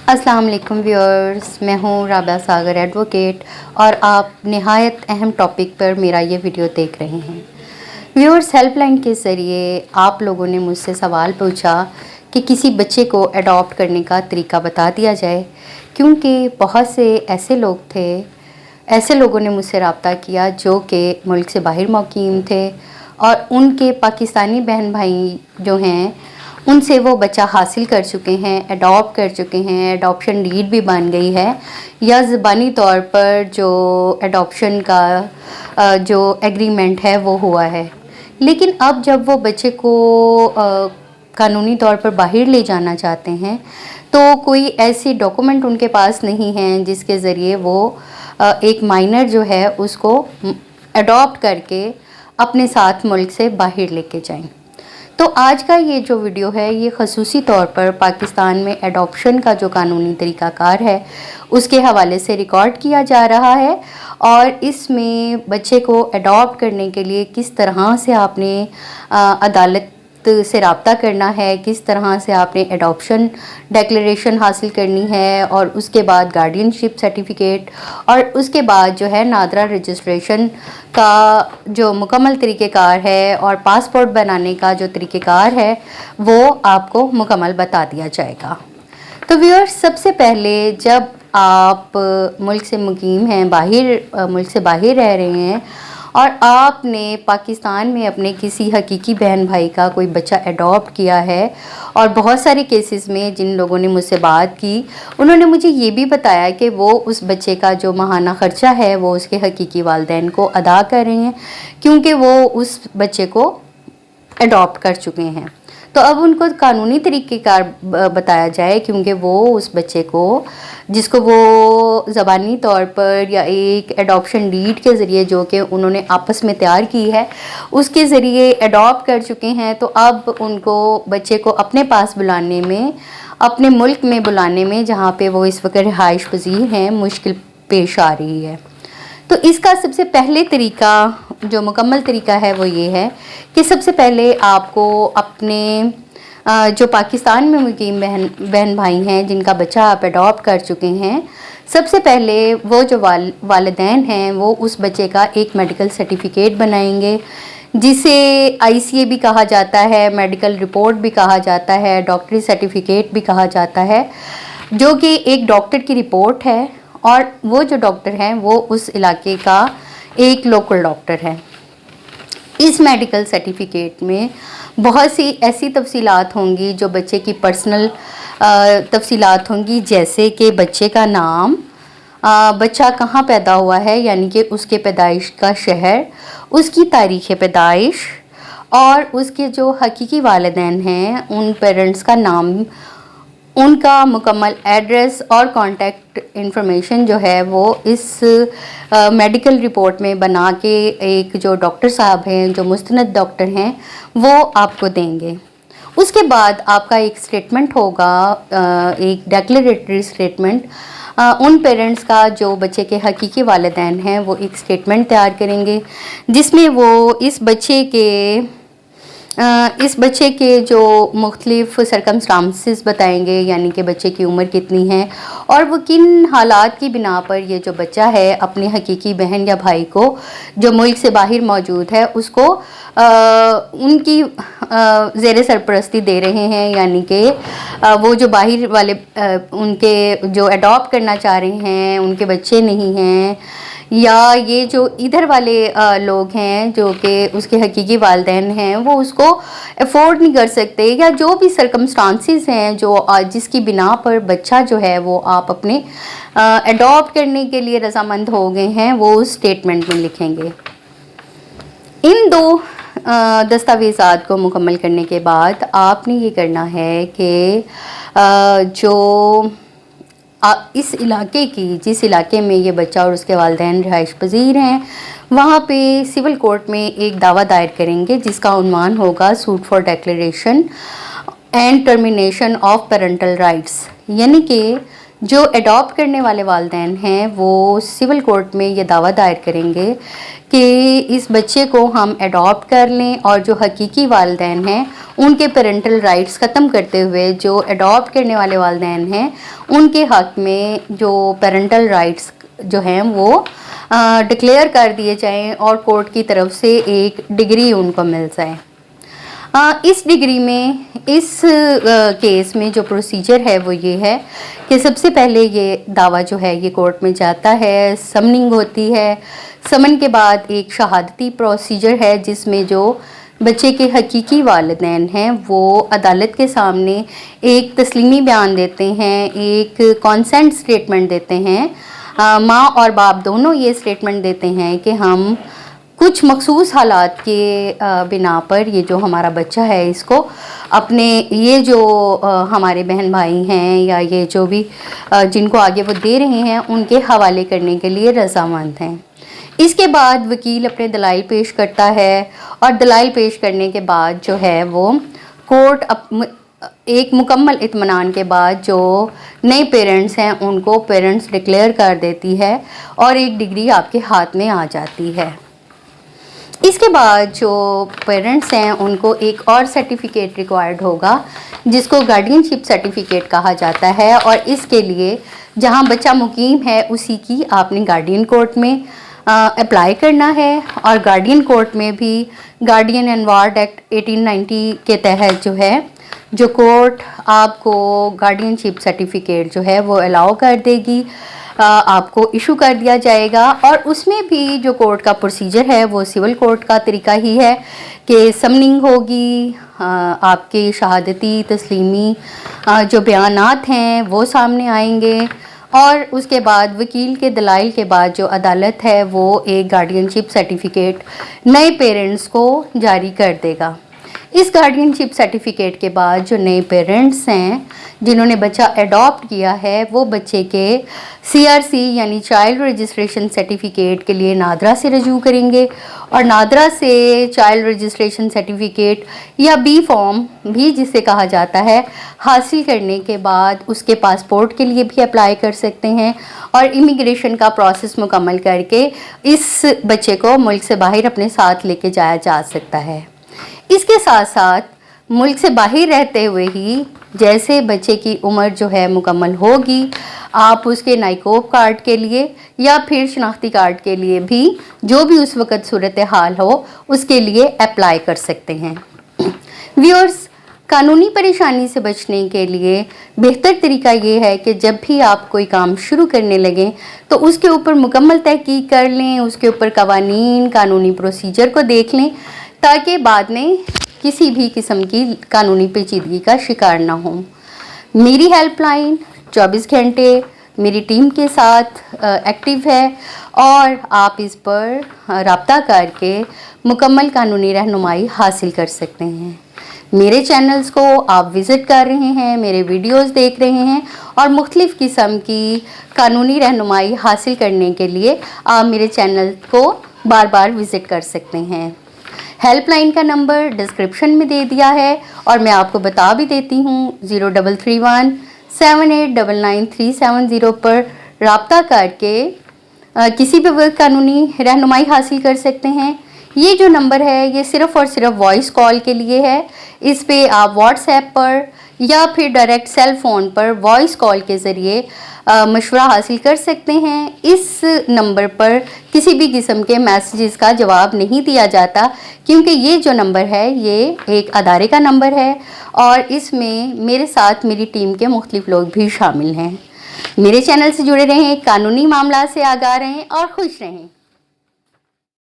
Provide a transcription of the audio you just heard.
अस्सलाम वालेकुम व्यूअर्स, मैं हूँ राबिया सागर एडवोकेट और आप नहायत अहम टॉपिक पर मेरा ये वीडियो देख रहे हैं। व्यूअर्स, हेल्पलाइन के ज़रिए आप लोगों ने मुझसे सवाल पूछा कि किसी बच्चे को अडॉप्ट करने का तरीका बता दिया जाए, क्योंकि बहुत से ऐसे लोगों ने मुझसे रब्ता किया जो कि मुल्क से बाहर मुकीम थे और उनके पाकिस्तानी बहन भाई जो हैं उनसे वो बच्चा हासिल कर चुके हैं, अडॉप्ट कर चुके हैं, अडॉप्शन डीड भी बन गई है या ज़बानी तौर पर जो अडॉप्शन का जो एग्रीमेंट है वो हुआ है। लेकिन अब जब वो बच्चे को कानूनी तौर पर बाहर ले जाना चाहते हैं तो कोई ऐसी डॉक्यूमेंट उनके पास नहीं हैं जिसके ज़रिए वो एक माइनर जो है उसको अडॉप्ट करके अपने साथ मुल्क से बाहर लेके जाएं। तो आज का ये जो वीडियो है ये ख़ुसूसी तौर पर पाकिस्तान में एडॉप्शन का जो कानूनी तरीक़ाकार है उसके हवाले से रिकॉर्ड किया जा रहा है और इसमें बच्चे को अडॉप्ट करने के लिए किस तरह से आपने अदालत से रब्ता करना है, किस तरह से आपने एडॉप्शन डिक्लेरेशन हासिल करनी है और उसके बाद गार्डियनशिप सर्टिफिकेट और उसके बाद जो है नादरा रजिस्ट्रेशन का जो मुकम्मल तरीक़ेकार है और पासपोर्ट बनाने का जो तरीक़ेकार है वो आपको मुकम्मल बता दिया जाएगा। तो व्यूअर्स, सबसे पहले जब आप मुल्क से मुकीम हैं, मुल्क से बाहर रह रहे हैं और आपने पाकिस्तान में अपने किसी हकीकी बहन भाई का कोई बच्चा अडॉप्ट किया है, और बहुत सारे केसेस में जिन लोगों ने मुझसे बात की उन्होंने मुझे ये भी बताया कि वो उस बच्चे का जो माहाना ख़र्चा है वो उसके हकीकी वालिदैन को अदा कर रहे हैं क्योंकि वो उस बच्चे को अडॉप्ट कर चुके हैं। तो अब उनको कानूनी तरीक़ेकार बताया जाए क्योंकि वो उस बच्चे को जिसको वो ज़बानी तौर पर या एक एडॉप्शन डीड के ज़रिए जो कि उन्होंने आपस में तैयार की है उसके ज़रिए अडॉप्ट कर चुके हैं, तो अब उनको बच्चे को अपने पास बुलाने में, अपने मुल्क में बुलाने में जहाँ पे वो इस वक्त रिहाइश पज़ीर हैं, मुश्किल पेश आ रही है। तो इसका सबसे पहले तरीका जो मुकम्मल तरीका है वो ये है कि सबसे पहले आपको अपने जो पाकिस्तान में मुकीम बहन भाई हैं जिनका बच्चा आप अडॉप्ट कर चुके हैं, सबसे पहले वो जो वालिदैन हैं वो उस बच्चे का एक मेडिकल सर्टिफिकेट बनाएंगे जिसे ICA भी कहा जाता है, मेडिकल रिपोर्ट भी कहा जाता है, डॉक्टरी सर्टिफिकेट भी कहा जाता है, जो कि एक डॉक्टर की रिपोर्ट है और वो जो डॉक्टर हैं वो उस इलाके का एक लोकल डॉक्टर है। इस मेडिकल सर्टिफिकेट में बहुत सी ऐसी तफसीलात होंगी जो बच्चे की पर्सनल तफसीलात होंगी, जैसे कि बच्चे का नाम, बच्चा कहाँ पैदा हुआ है यानी कि उसके पैदाइश का शहर, उसकी तारीख़ पैदाइश और उसके जो हकीकी वालिदैन हैं उन पेरेंट्स का नाम, उनका मुकम्मल एड्रेस और कांटेक्ट इंफॉर्मेशन जो है वो इस मेडिकल रिपोर्ट में बना के एक जो डॉक्टर साहब हैं, जो मुस्तनद डॉक्टर हैं, वो आपको देंगे। उसके बाद आपका एक स्टेटमेंट होगा, एक डिक्लेरेटरी स्टेटमेंट। उन पेरेंट्स का जो बच्चे के हकीकी वालिदैन हैं वो एक स्टेटमेंट तैयार करेंगे जिसमें वो इस बच्चे के जो मुख्तलिफ़ सरकमस्टांसेस बताएंगे, यानी कि बच्चे की उम्र कितनी है और वो किन हालात की बिना पर ये जो बच्चा है अपने हकीकी बहन या भाई को जो मुल्क से बाहर मौजूद है उसको उनकी ज़ेरे सरपरस्ती दे रहे हैं, यानी कि वो जो बाहर वाले उनके जो अडॉप्ट करना चाह रहे हैं उनके बच्चे नहीं हैं, या ये जो इधर वाले लोग हैं जो कि उसके हकीकी वालिदैन हैं वो उसको अफोर्ड नहीं कर सकते, या जो भी सरकमस्टांसेस हैं जो जिसकी बिना पर बच्चा जो है वो आप अपने अडॉप्ट करने के लिए रजामंद हो गए हैं, वो उस स्टेटमेंट में लिखेंगे। इन दो दस्तावेज़ात को मुकम्मल करने के बाद आपने ये करना है कि जो इस इलाके की, जिस इलाके में ये बच्चा और उसके वालिदैन रिहाइश पज़ीर हैं, वहाँ पे सिविल कोर्ट में एक दावा दायर करेंगे जिसका उन्वान होगा suit for declaration and termination of parental rights, यानी कि جو اڈاپٹ کرنے والے والدین ہیں وہ سول کورٹ میں یہ دعویٰ دائر کریں گے کہ اس بچے کو ہم اڈاپٹ کر لیں، اور جو حقیقی والدین ہیں ان کے پیرنٹل رائٹس ختم کرتے ہوئے جو اڈاپٹ کرنے والے والدین ہیں ان کے حق میں جو پیرنٹل رائٹس جو ہیں وہ ڈکلیئر کر دیے جائیں، اور کورٹ کی طرف سے ایک ڈگری ان کو مل جائے۔ اس ڈگری میں اس کیس میں جو پروسیجر ہے وہ یہ ہے کہ سب سے پہلے یہ دعویٰ جو ہے یہ کورٹ میں جاتا ہے، سمننگ ہوتی ہے۔ سمن کے بعد ایک شہادتی پروسیجر ہے جس میں جو بچے کے حقیقی والدین ہیں وہ عدالت کے سامنے ایک تسلیمی بیان دیتے ہیں، ایک کانسینٹ سٹیٹمنٹ دیتے ہیں۔ ماں اور باپ دونوں یہ سٹیٹمنٹ دیتے ہیں کہ ہم کچھ مخصوص حالات کے بنا پر یہ جو ہمارا بچہ ہے اس کو اپنے یہ جو ہمارے بہن بھائی ہیں یا یہ جو بھی جن کو آگے وہ دے رہے ہیں ان کے حوالے کرنے کے لیے رضامند ہیں۔ اس کے بعد وکیل اپنے دلائل پیش کرتا ہے، اور دلائل پیش کرنے کے بعد جو ہے وہ کورٹ ایک مکمل اطمینان کے بعد جو نئے پیرنٹس ہیں ان کو پیرنٹس ڈکلیئر کر دیتی ہے، اور ایک ڈگری آپ کے ہاتھ میں آ جاتی ہے۔ اس کے بعد جو پیرنٹس ہیں ان کو ایک اور سرٹیفکیٹ ریکوائرڈ ہوگا جس کو گارڈین شپ سرٹیفکیٹ کہا جاتا ہے، اور اس کے لیے جہاں بچہ مقیم ہے اسی کی آپ نے گارڈین کورٹ میں اپلائی کرنا ہے، اور گارڈین کورٹ میں بھی گارڈین اینڈ وارڈ ایکٹ 1890 کے تحت جو ہے جو کورٹ آپ کو گارڈین شپ سرٹیفکیٹ جو ہے وہ الاؤ کر دے گی، آپ کو ایشو کر دیا جائے گا۔ اور اس میں بھی جو کورٹ کا پروسیجر ہے وہ سول کورٹ کا طریقہ ہی ہے کہ سمننگ ہوگی، آپ کے شہادتی تسلیمی جو بیانات ہیں وہ سامنے آئیں گے، اور اس کے بعد وکیل کے دلائل کے بعد جو عدالت ہے وہ ایک گارڈین شپ سرٹیفکیٹ نئے پیرنٹس کو جاری کر دے گا۔ اس گارڈین شپ سرٹیفکیٹ کے بعد جو نئے پیرنٹس ہیں جنہوں نے بچہ اڈاپٹ کیا ہے وہ بچے کے CRC یعنی چائلڈ رجسٹریشن سرٹیفکیٹ کے لیے نادرا سے رجوع کریں گے، اور نادرا سے چائلڈ رجسٹریشن سرٹیفکیٹ یا B فارم بھی جسے کہا جاتا ہے حاصل کرنے کے بعد اس کے پاسپورٹ کے لیے بھی اپلائی کر سکتے ہیں، اور امیگریشن کا پروسیس مکمل کر کے اس بچے کو ملک سے باہر اپنے ساتھ لے کے جایا جا سکتا ہے۔ اس کے ساتھ ساتھ ملک سے باہر رہتے ہوئے ہی جیسے بچے کی عمر جو ہے مکمل ہوگی آپ اس کے نائکوب کارڈ کے لیے یا پھر شناختی کارڈ کے لیے بھی جو بھی اس وقت صورتحال ہو اس کے لیے اپلائی کر سکتے ہیں۔ ویورز، قانونی پریشانی سے بچنے کے لیے بہتر طریقہ یہ ہے کہ جب بھی آپ کوئی کام شروع کرنے لگیں تو اس کے اوپر مکمل تحقیق کر لیں، اس کے اوپر قوانین قانونی پروسیجر کو دیکھ لیں تاکہ بعد میں کسی بھی قسم کی قانونی پیچیدگی کا شکار نہ ہوں۔ میری ہیلپ لائن 24 گھنٹے میری ٹیم کے ساتھ ایکٹیو ہے، اور آپ اس پر رابطہ کر کے مکمل قانونی رہنمائی حاصل کر سکتے ہیں۔ میرے چینلز کو آپ وزٹ کر رہے ہیں، میرے ویڈیوز دیکھ رہے ہیں، اور مختلف قسم کی قانونی رہنمائی حاصل کرنے کے لیے آپ میرے چینل کو بار بار وزٹ کر سکتے ہیں۔ ہیلپ لائن کا نمبر ڈسکرپشن میں دے دیا ہے، اور میں آپ کو بتا بھی دیتی ہوں 0331 7899 پر رابطہ کر کے کسی بھی وقت قانونی رہنمائی حاصل کر سکتے ہیں۔ یہ جو نمبر ہے یہ صرف اور صرف وائس کال کے لیے ہے، اس پہ آپ واٹس ایپ پر یا پھر ڈائریکٹ سیل فون پر وائس کال کے ذریعے مشورہ حاصل کر سکتے ہیں۔ اس نمبر پر کسی بھی قسم کے میسیجز کا جواب نہیں دیا جاتا، کیونکہ یہ جو نمبر ہے یہ ایک ادارے کا نمبر ہے، اور اس میں میرے ساتھ میری ٹیم کے مختلف لوگ بھی شامل ہیں۔ میرے چینل سے جڑے رہیں، قانونی معاملات سے آگاہ رہیں اور خوش رہیں۔